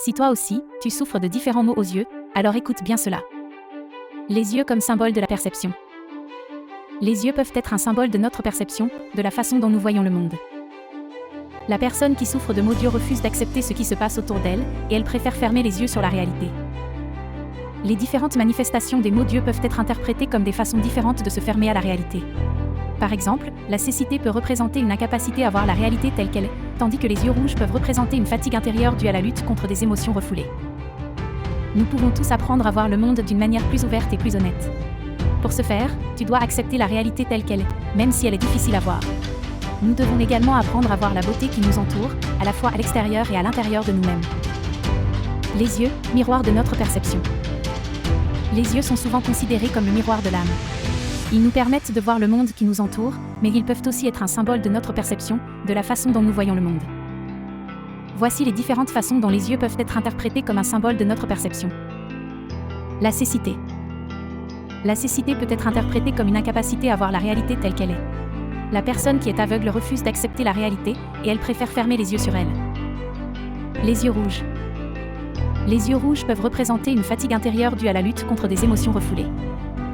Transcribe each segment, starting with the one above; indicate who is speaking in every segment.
Speaker 1: Si toi aussi, tu souffres de différents maux aux yeux, alors écoute bien cela. Les yeux comme symbole de la perception. Les yeux peuvent être un symbole de notre perception, de la façon dont nous voyons le monde. La personne qui souffre de maux d'yeux refuse d'accepter ce qui se passe autour d'elle, et elle préfère fermer les yeux sur la réalité. Les différentes manifestations des maux d'yeux peuvent être interprétées comme des façons différentes de se fermer à la réalité. Par exemple, la cécité peut représenter une incapacité à voir la réalité telle qu'elle est, tandis que les yeux rouges peuvent représenter une fatigue intérieure due à la lutte contre des émotions refoulées. Nous pouvons tous apprendre à voir le monde d'une manière plus ouverte et plus honnête. Pour ce faire, tu dois accepter la réalité telle qu'elle est, même si elle est difficile à voir. Nous devons également apprendre à voir la beauté qui nous entoure, à la fois à l'extérieur et à l'intérieur de nous-mêmes. Les yeux, miroir de notre perception. Les yeux sont souvent considérés comme le miroir de l'âme. Ils nous permettent de voir le monde qui nous entoure, mais ils peuvent aussi être un symbole de notre perception, de la façon dont nous voyons le monde. Voici les différentes façons dont les yeux peuvent être interprétés comme un symbole de notre perception. La cécité. La cécité peut être interprétée comme une incapacité à voir la réalité telle qu'elle est. La personne qui est aveugle refuse d'accepter la réalité, et elle préfère fermer les yeux sur elle. Les yeux rouges. Les yeux rouges peuvent représenter une fatigue intérieure due à la lutte contre des émotions refoulées.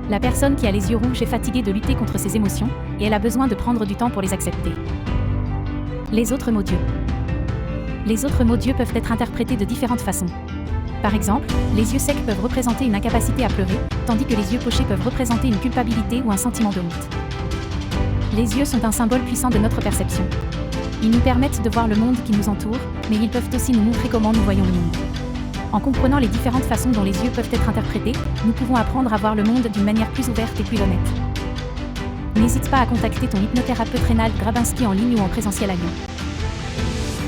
Speaker 1: La personne qui a les yeux rouges est fatiguée de lutter contre ses émotions, et elle a besoin de prendre du temps pour les accepter. Les autres mots d'yeux. Les autres mots d'yeux peuvent être interprétés de différentes façons. Par exemple, les yeux secs peuvent représenter une incapacité à pleurer, tandis que les yeux pochés peuvent représenter une culpabilité ou un sentiment de honte. Les yeux sont un symbole puissant de notre perception. Ils nous permettent de voir le monde qui nous entoure, mais ils peuvent aussi nous montrer comment nous voyons le monde. En comprenant les différentes façons dont les yeux peuvent être interprétés, nous pouvons apprendre à voir le monde d'une manière plus ouverte et plus honnête. N'hésite pas à contacter ton hypnothérapeute Reynald Grabinski en ligne ou en présentiel à Lyon.